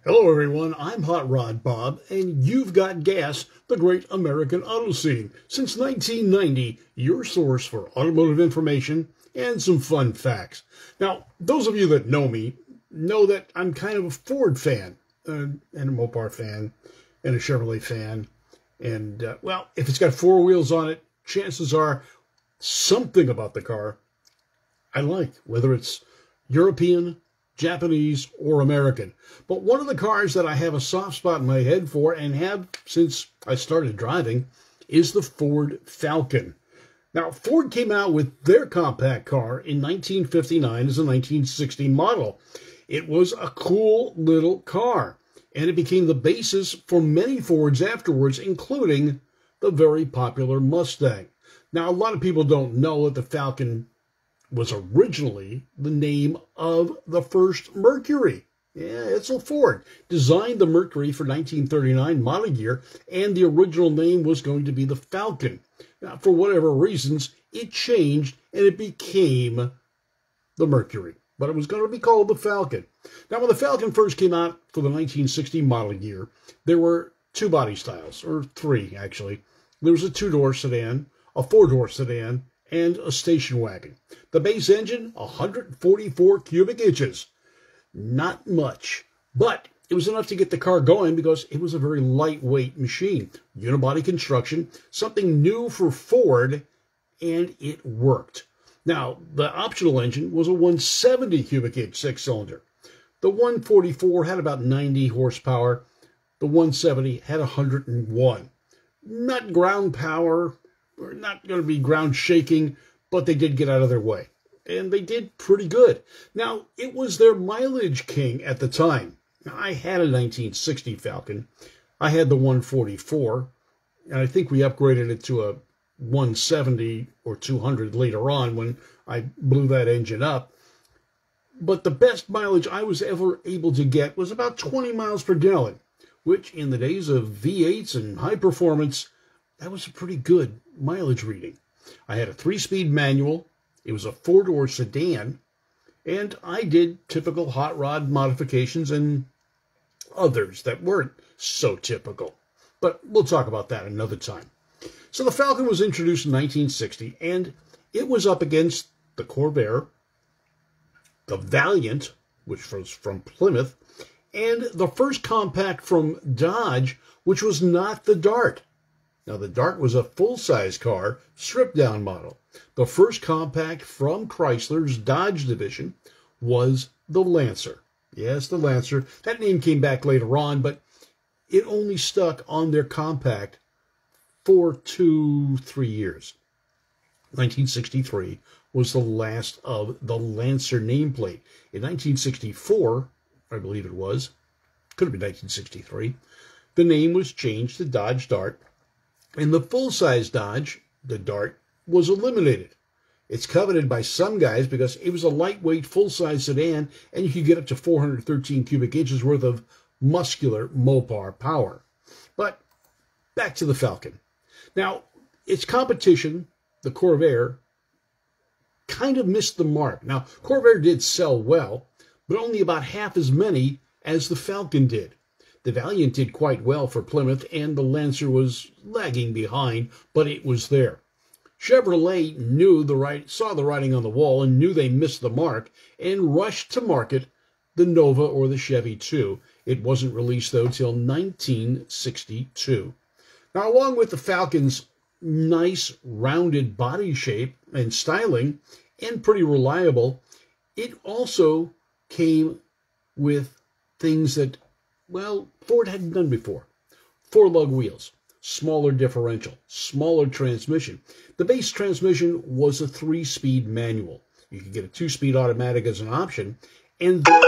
Hello everyone, I'm Hot Rod Bob, and you've got GAAS, the Great American Auto Scene. Since 1990, your source for automotive information and some fun facts. Now, those of you that know me know that I'm kind of a Ford fan, and a Mopar fan, and a Chevrolet fan. And, well, if it's got four wheels on it, chances are something about the car I like, whether it's European, Japanese, or American. But one of the cars that I have a soft spot in my head for and have since I started driving is the Ford Falcon. Now, Ford came out with their compact car in 1959 as a 1960 model. It was a cool little car, and it became the basis for many Fords afterwards, including the very popular Mustang. Now, a lot of people don't know that the Falcon was originally the name of the first Mercury. Yeah, Edsel Ford designed the Mercury for 1939 model year, and the original name was going to be the Falcon. Now, for whatever reasons, it changed and it became the Mercury, but it was going to be called the Falcon. Now, when the Falcon first came out for the 1960 model year, there were two body styles, or three actually. There was a two-door sedan, a four-door sedan, and a station wagon. The base engine, 144 cubic inches. Not much, but it was enough to get the car going because it was a very lightweight machine. Unibody construction, something new for Ford, and it worked. Now, the optional engine was a 170 cubic inch six-cylinder. The 144 had about 90 horsepower. The 170 had 101. Not ground power, or not going to be ground shaking, but they did get out of their way. And they did pretty good. Now, it was their mileage king at the time. Now, I had a 1960 Falcon. I had the 144, and I think we upgraded it to a 170 or 200 later on when I blew that engine up. But the best mileage I was ever able to get was about 20 miles per gallon, which in the days of V8s and high performance, that was a pretty good mileage reading. I had a 3-speed manual. It was a 4-door sedan, and I did typical hot rod modifications and others that weren't so typical. But we'll talk about that another time. So the Falcon was introduced in 1960, and it was up against the Corvair, the Valiant, which was from Plymouth, and the first compact from Dodge, which was not the Dart. Now, the Dart was a full-size car, stripped-down model. The first compact from Chrysler's Dodge division was the Lancer. Yes, the Lancer. That name came back later on, but it only stuck on their compact for 2-3 years. 1963 was the last of the Lancer nameplate. In 1964, I believe it was, could have been 1963, the name was changed to Dodge Dart, and the full-size Dodge, the Dart, was eliminated. It's coveted by some guys because it was a lightweight full-size sedan, and you could get up to 413 cubic inches worth of muscular Mopar power. But back to the Falcon. Now, its competition, the Corvair, kind of missed the mark. Now, Corvair did sell well, but only about half as many as the Falcon did. The Valiant did quite well for Plymouth, and the Lancer was lagging behind, but it was there. Chevrolet saw the writing on the wall and knew they missed the mark and rushed to market the Nova or the Chevy 2. It wasn't released, though, till 1962. Now, along with the Falcon's nice rounded body shape and styling, and pretty reliable, it also came with things that, well, Ford hadn't done before. 4-lug wheels, smaller differential, smaller transmission. The base transmission was a 3-speed manual. You could get a 2-speed automatic as an option, and then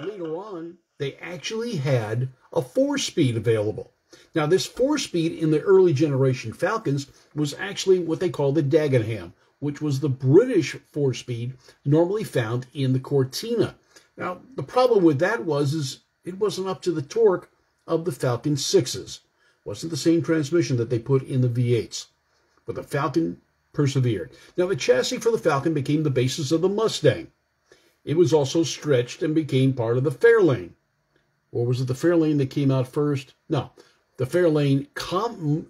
later on, they actually had a 4-speed available. Now, this 4-speed in the early generation Falcons was actually what they call the Dagenham, which was the British 4-speed normally found in the Cortina. Now, the problem with that is it wasn't up to the torque of the Falcon 6s. It wasn't the same transmission that they put in the V8s. But the Falcon persevered. Now, the chassis for the Falcon became the basis of the Mustang. It was also stretched and became part of the Fairlane. Or was it the Fairlane that came out first? No, the Fairlane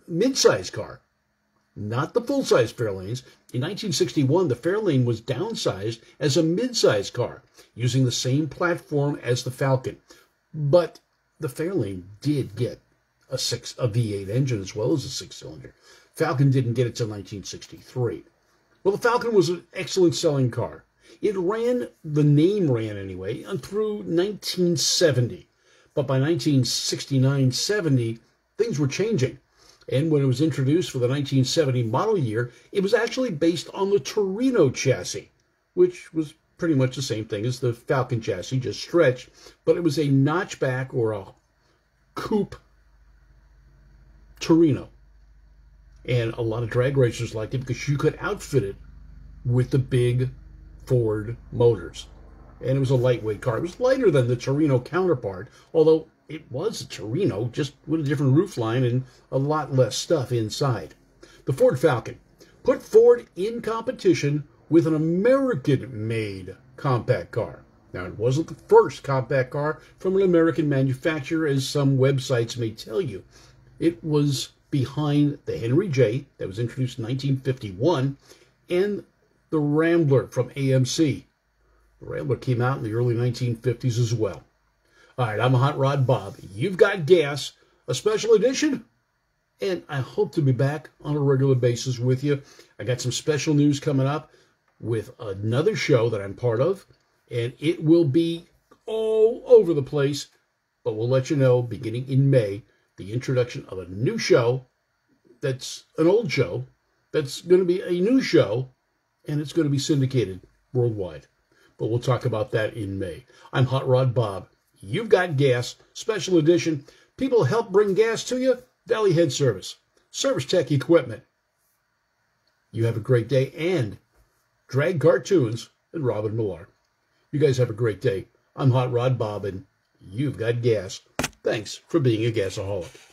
mid-size car, not the full-size Fairlanes. In 1961, the Fairlane was downsized as a mid-size car, using the same platform as the Falcon. But the Fairlane did get a V8 engine as well as a six-cylinder. Falcon didn't get it till 1963. Well, the Falcon was an excellent selling car. It ran, the name ran anyway, through 1970. But by 1969-70, things were changing. And when it was introduced for the 1970 model year, it was actually based on the Torino chassis, which was pretty much the same thing as the Falcon chassis, just stretched. But it was a notchback or a coupe Torino. And a lot of drag racers liked it because you could outfit it with the big Ford motors. And it was a lightweight car. It was lighter than the Torino counterpart, although it was a Torino, just with a different roofline and a lot less stuff inside. The Ford Falcon put Ford in competition with an American-made compact car. Now, it wasn't the first compact car from an American manufacturer, as some websites may tell you. It was behind the Henry J that was introduced in 1951 and the Rambler from AMC. The Rambler came out in the early 1950s as well. All right, I'm Hot Rod Bob. You've got gas, a special edition, and I hope to be back on a regular basis with you. I got some special news coming up with another show that I'm part of, and it will be all over the place, but we'll let you know beginning in May the introduction of a new show that's an old show that's going to be a new show, and it's going to be syndicated worldwide. But we'll talk about that in May. I'm Hot Rod Bob. You've got gas, special edition. People help bring gas to you. Valley Head Service, Service Tech Equipment. You have a great day, and Drag Cartoons and Robin Millar. You guys have a great day. I'm Hot Rod Bob, and you've got gas. Thanks for being a gasaholic.